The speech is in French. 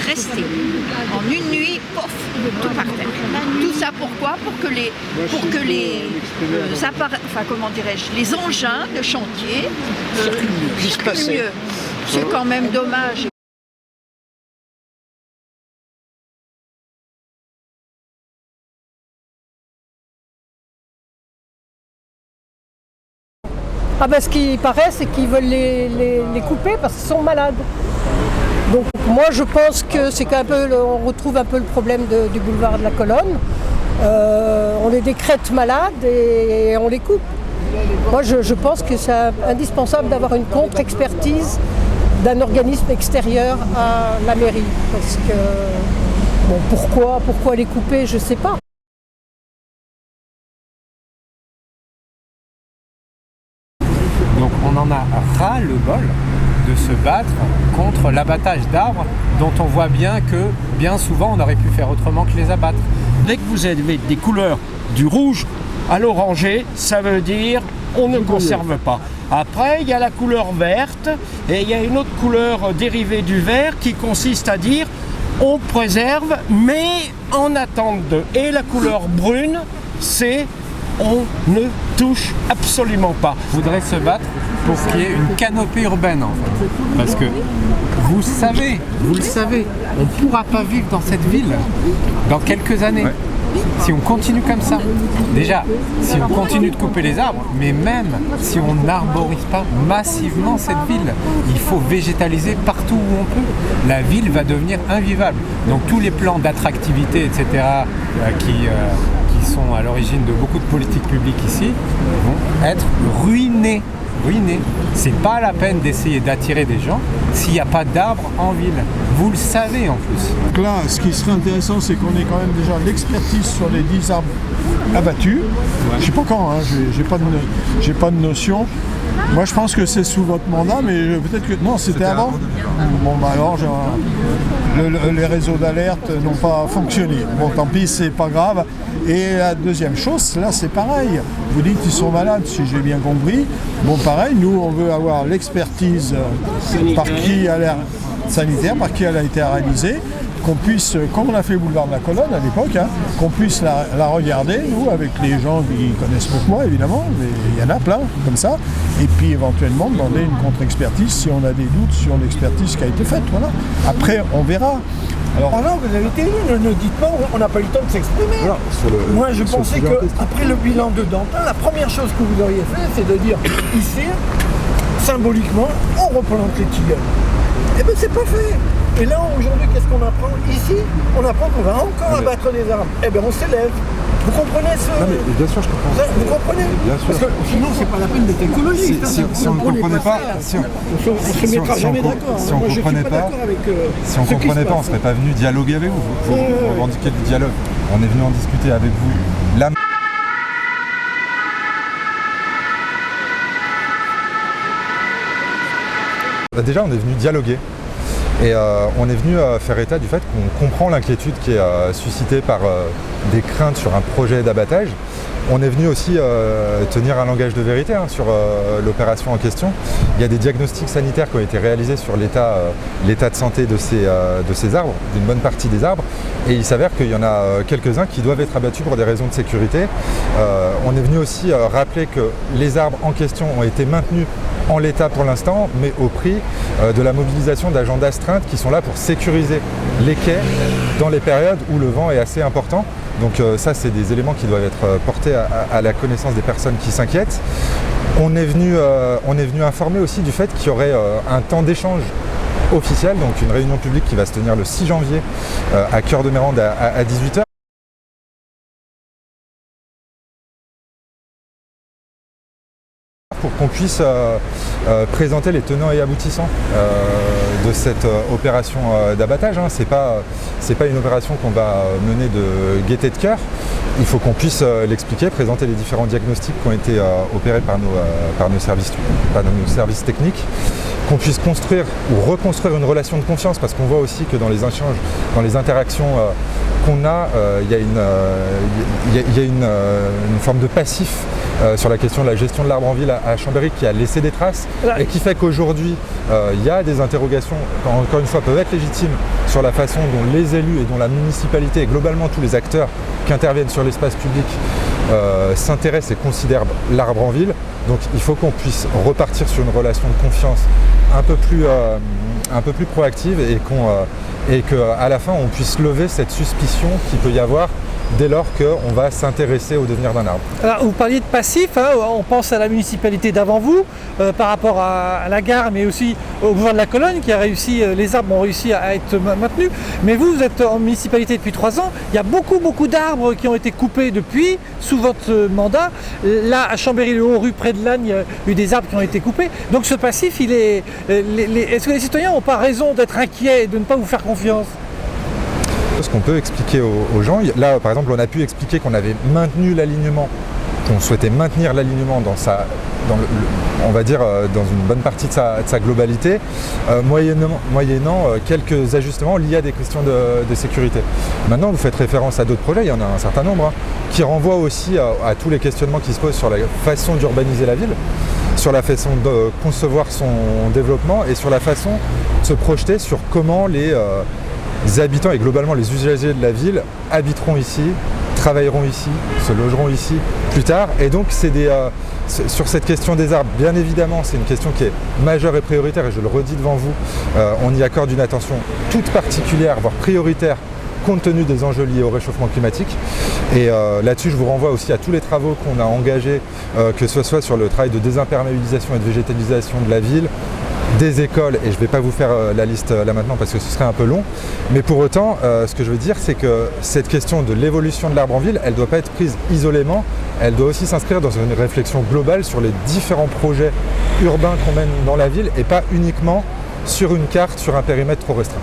resté. En une nuit, pof, tout par terre. Tout ça pourquoi? Pour que les les engins de chantier circulent mieux. C'est quand même dommage. Ah ben ce qui paraît, c'est qu'ils veulent les couper parce qu'ils sont malades. Donc moi je pense que c'est qu'un peu, on retrouve un peu le problème du boulevard de la Colonne. On les décrète malades et on les coupe. Moi je pense que c'est indispensable d'avoir une contre-expertise d'un organisme extérieur à la mairie. Parce que bon, pourquoi les couper, je ne sais pas. Donc on en a ras le bol de se battre contre l'abattage d'arbres dont on voit bien que bien souvent on aurait pu faire autrement que les abattre. Dès que vous avez des couleurs du rouge à l'orangé, ça veut dire on ne conserve pas. Après, il y a la couleur verte et il y a une autre couleur dérivée du vert qui consiste à dire on préserve mais en attente de. Et la couleur brune, c'est on ne touche absolument pas. On voudrait se battre pour qu'il y ait une canopée urbaine en fait. Parce que vous le savez, on ne pourra pas vivre dans cette ville dans quelques années. Ouais. Si on continue comme ça, déjà, si on continue de couper les arbres, mais même si on n'arborise pas massivement cette ville, il faut végétaliser partout où on peut. La ville va devenir invivable. Donc tous les plans d'attractivité, etc., qui sont à l'origine de beaucoup de politiques publiques ici, vont être ruinés. C'est pas la peine d'essayer d'attirer des gens s'il n'y a pas d'arbres en ville. Vous le savez en plus. Donc là, ce qui serait intéressant, c'est qu'on ait quand même déjà l'expertise sur les 10 arbres abattus. Ouais. Je sais pas quand, hein, j'ai pas de notion. Moi, je pense que c'est sous votre mandat, mais peut-être que... Non, c'était avant. Bon, bah alors, les réseaux d'alerte n'ont pas fonctionné. Bon, tant pis, c'est pas grave. Et la deuxième chose, là, c'est pareil. Vous dites qu'ils sont malades, si j'ai bien compris. Bon, pareil, nous, on veut avoir l'expertise par qui a l'air sanitaire, par qui elle a été réalisée, qu'on puisse, comme on a fait le boulevard de la Colonne à l'époque, hein, qu'on puisse la regarder, nous, avec les gens qui connaissent mieux que moi, évidemment, mais il y en a plein, comme ça, et puis éventuellement demander une contre-expertise si on a des doutes sur l'expertise qui a été faite, voilà. Après, on verra. Alors, non, vous avez été élu, ne dites pas, on n'a pas eu le temps de s'exprimer. Voilà, moi, je pensais qu'après le bilan de Dantin, la première chose que vous auriez fait, c'est de dire, ici, symboliquement, on replante les tilleuls. Eh bien, c'est pas fait. Et là, aujourd'hui, qu'est-ce qu'on apprend? Ici, on apprend qu'on va encore abattre des arbres. Eh bien, on s'élève. Vous comprenez ce... Non mais bien sûr je comprends. Vous comprenez? Bien sûr. Parce que sinon c'est pas la peine d'être écologiste. Si on ne comprenait pas, on se mettra jamais d'accord. Si on ne comprenait pas, on ne serait pas venu dialoguer avec vous. Vous revendiquez du dialogue. On est venu en discuter avec vous. Là... Déjà on est venu dialoguer. Et on est venu faire état du fait qu'on comprend l'inquiétude qui est suscitée par des craintes sur un projet d'abattage. On est venu aussi tenir un langage de vérité sur l'opération en question. Il y a des diagnostics sanitaires qui ont été réalisés sur l'état de santé de ces arbres, d'une bonne partie des arbres. Et il s'avère qu'il y en a quelques-uns qui doivent être abattus pour des raisons de sécurité. On est venu aussi rappeler que les arbres en question ont été maintenus en l'état pour l'instant, mais au prix de la mobilisation d'agents d'astreinte qui sont là pour sécuriser les quais dans les périodes où le vent est assez important. Donc ça, c'est des éléments qui doivent être portés à la connaissance des personnes qui s'inquiètent. On est venu informer aussi du fait qu'il y aurait un temps d'échange officiel, donc une réunion publique qui va se tenir le 6 janvier à Cœur de Mérande à 18h. Pour qu'on puisse présenter les tenants et aboutissants de cette opération d'abattage. C'est pas une opération qu'on va mener de gaieté de cœur. Il faut qu'on puisse l'expliquer, présenter les différents diagnostics qui ont été opérés par nos services techniques, qu'on puisse construire ou reconstruire une relation de confiance, parce qu'on voit aussi que dans les échanges, dans les interactions qu'on a, il y a une forme de passif sur la question de la gestion de l'arbre en ville à Chambéry qui a laissé des traces et qui fait qu'aujourd'hui il y a des interrogations, encore une fois, peuvent être légitimes sur la façon dont les élus et dont la municipalité et globalement tous les acteurs qui interviennent sur l'espace public s'intéressent et considèrent l'arbre en ville. Donc il faut qu'on puisse repartir sur une relation de confiance un peu plus proactive et qu'à la fin on puisse lever cette suspicion qu'il peut y avoir dès lors qu'on va s'intéresser au devenir d'un arbre. Alors, vous parliez de passif, hein, on pense à la municipalité d'avant vous, par rapport à la gare, mais aussi au boulevard de la Colonne, qui a réussi, les arbres ont réussi à être maintenus. Mais vous êtes en municipalité depuis 3 ans, il y a beaucoup d'arbres qui ont été coupés depuis, sous votre mandat. Là, à Chambéry-le-Haut, rue près de Lannes, il y a eu des arbres qui ont été coupés. Donc ce passif, est-ce que les citoyens n'ont pas raison d'être inquiets et de ne pas vous faire confiance ? Ce qu'on peut expliquer aux gens, là par exemple on a pu expliquer qu'on avait maintenu l'alignement, qu'on souhaitait maintenir l'alignement on va dire dans une bonne partie de sa globalité, moyennant quelques ajustements liés à des questions de sécurité. Maintenant vous faites référence à d'autres projets, il y en a un certain nombre, qui renvoient aussi à tous les questionnements qui se posent sur la façon d'urbaniser la ville, sur la façon de concevoir son développement et sur la façon de se projeter sur comment les habitants et globalement les usagers de la ville habiteront ici, travailleront ici, se logeront ici plus tard. Et donc sur cette question des arbres, bien évidemment, c'est une question qui est majeure et prioritaire et je le redis devant vous, on y accorde une attention toute particulière, voire prioritaire, compte tenu des enjeux liés au réchauffement climatique. Et là-dessus, je vous renvoie aussi à tous les travaux qu'on a engagés, que ce soit sur le travail de désimperméabilisation et de végétalisation de la ville, des écoles, et je ne vais pas vous faire la liste là maintenant parce que ce serait un peu long, mais pour autant, ce que je veux dire, c'est que cette question de l'évolution de l'arbre en ville, elle ne doit pas être prise isolément, elle doit aussi s'inscrire dans une réflexion globale sur les différents projets urbains qu'on mène dans la ville et pas uniquement sur une carte, sur un périmètre trop restreint.